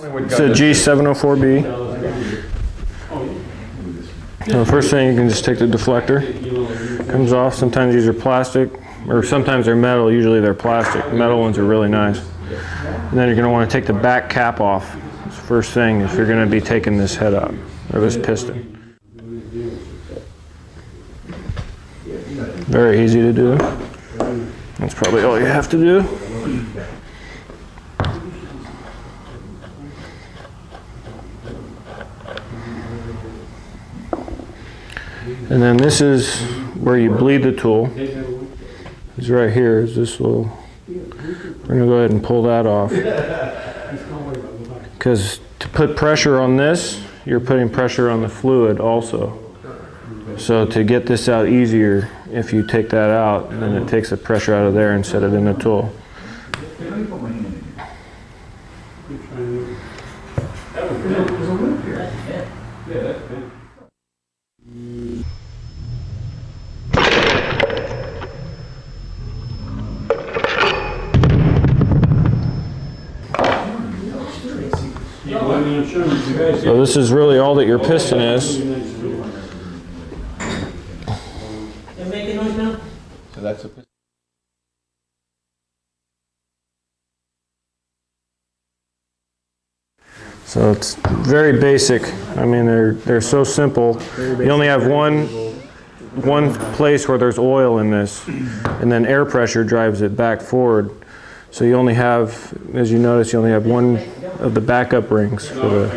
It's a G-704-B. So the first thing, you can just take the deflector. Comes off. Sometimes these are plastic, or sometimes they're metal. Usually they're plastic. The metal ones are really nice. And then you're going to want to take the back cap off. That's the first thing if you're going to be taking this head up, or this piston. Very easy to do. That's probably all you have to do. And then this is where you bleed the tool. It's right here. Is this little. We're going to go ahead and pull that off. Because to put pressure on this, you're putting pressure on the fluid also. So to get this out easier, if you take that out, then it takes the pressure out of there and set it in the tool. So this is really all that your piston is. So that's a piston. So it's very basic. I mean, they're so simple. You only have one place where there's oil in this, and then air pressure drives it back forward. So you only have, as you notice, you only have one of the backup rings for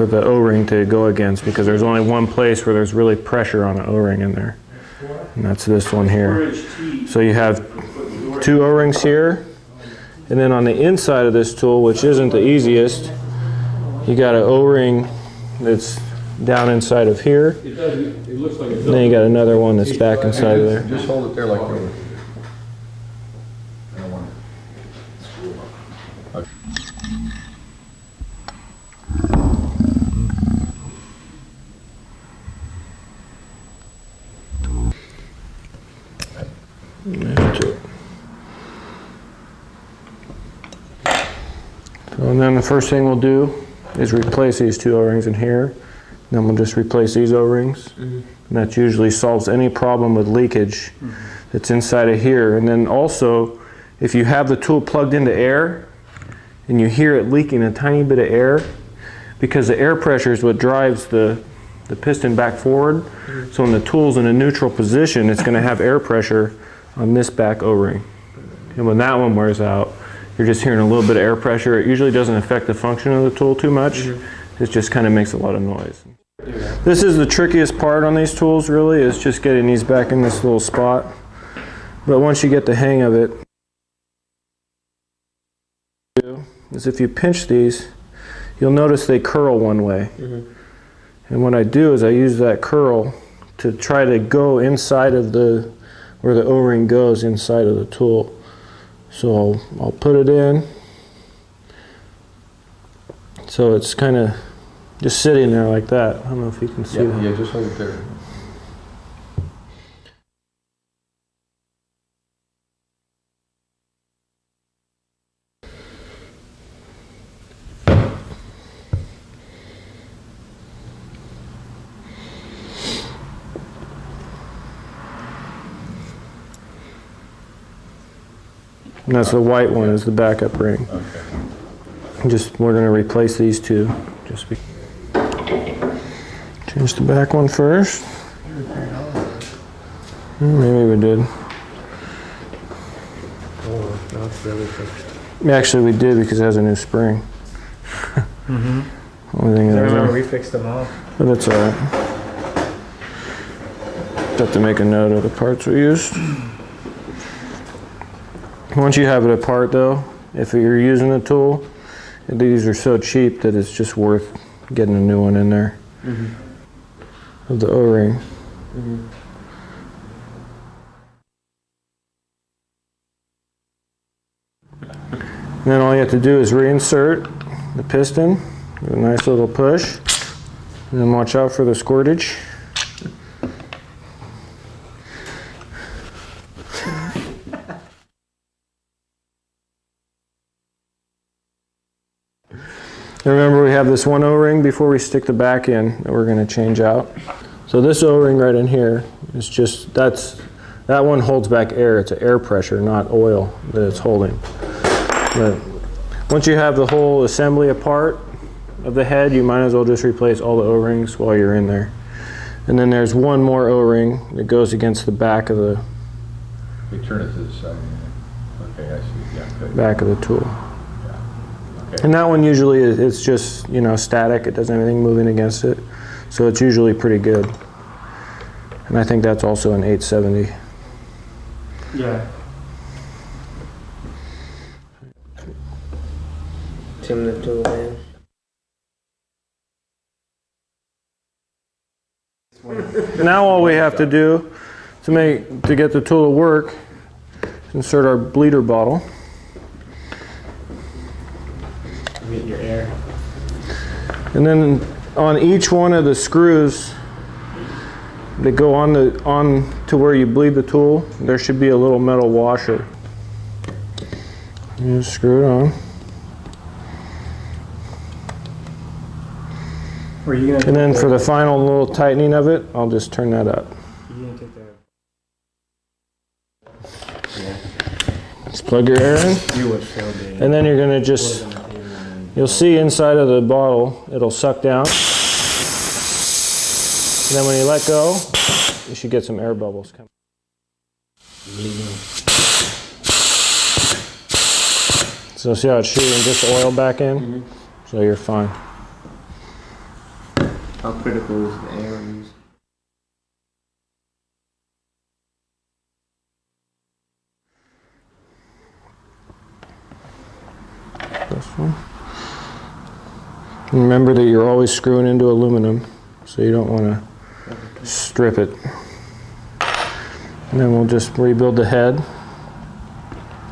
the O-ring to go against, because there's only one place where there's really pressure on an O-ring in there, and that's this one here. So you have two O-rings here, and then on the inside of this tool, which isn't the easiest, you got an O-ring that's down inside of here, and then you got another one that's back inside of there. Just hold it there like that. And then the first thing we'll do is replace these two O-rings in here. Then we'll just replace these O-rings. And that usually solves any problem with leakage that's inside of here. And then also, if you have the tool plugged into air and you hear it leaking a tiny bit of air, because the air pressure is what drives the piston back forward. So when the tool's in a neutral position, it's going to have air pressure on this back O-ring. And when that one wears out, you're just hearing a little bit of air pressure. It usually doesn't affect the function of the tool too much. It just kind of makes a lot of noise. This is the trickiest part on these tools, really, is just getting these back in this little spot. But once you get the hang of it, is if you pinch these, you'll notice they curl one way. And what I do is I use that curl to try to go inside of where the O-ring goes inside of the tool. So I'll put it in. So it's kind of just sitting there like that. I don't know if you can see that. Yeah, just hold it there. And that's the white one, is the backup ring. Okay. We're going to replace these two. Change the back one first. Maybe we did. Oh, no, it's really fixed. Actually, we did, because it has a new spring. Only thing I that remember we fixed them all. But that's all right. Have to make a note of the parts we used. Once you have it apart, though, if you're using the tool, these are so cheap that it's just worth getting a new one in there of the O-ring. And then all you have to do is reinsert the piston with a nice little push, and then watch out for the squirtage. Remember, we have this one O-ring before we stick the back in that we're going to change out. So this O-ring right in here is just, that one holds back air. It's an air pressure, not oil that it's holding. But once you have the whole assembly apart of the head, you might as well just replace all the O-rings while you're in there. And then there's one more O-ring that goes against the back of the We turn it to the side. Okay, I see. Yeah, good. back of the tool. Yeah. Okay. And that one usually it's just, you know, static. It doesn't have anything moving against it. So it's usually pretty good. And I think that's also an 870. Yeah. Trim the tool man. Now all we have to do to get the tool to work, insert our bleeder bottle. Get your air. And then on each one of the screws that go on to where you bleed the tool, there should be a little metal washer. You just screw it on. Or you gonna And then for the final little tightening of it, I'll just turn that up. You gonna take that? Just plug your air in, You would feel good. and then you're gonna just, you'll see inside of the bottle, it'll suck down. And then when you let go, you should get some air bubbles coming. So see how it's shooting just oil back in? So you're fine. How critical is the air use? This one. Remember that you're always screwing into aluminum, so you don't want to strip it. And then we'll just rebuild the head.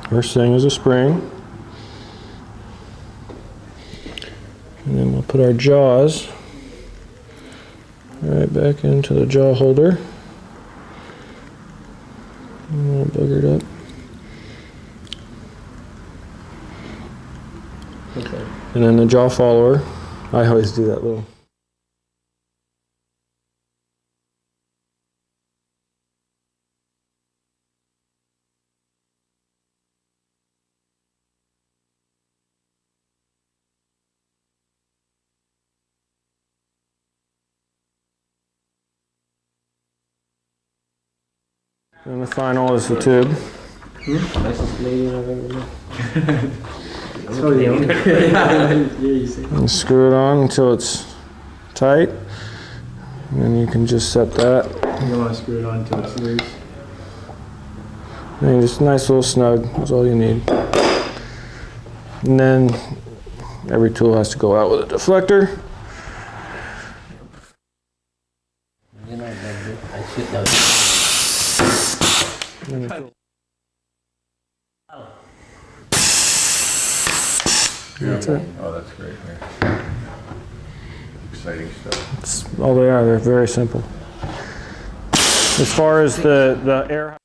First thing is a spring. And then we'll put our jaws right back into the jaw holder. A little boogered up. Okay. And then the jaw follower. I always do that little. And the final is the tube. Nicest lady I've ever met. So the only. Yeah, you see. And screw it on until it's tight. And then you can just set that. You want to screw it on until it's loose. And just a nice little snug, that's all you need. And then every tool has to go out with a deflector. You know, I should know. That's it. Oh, that's great. Yeah. Exciting stuff. That's all they are, they're very simple. As far as the air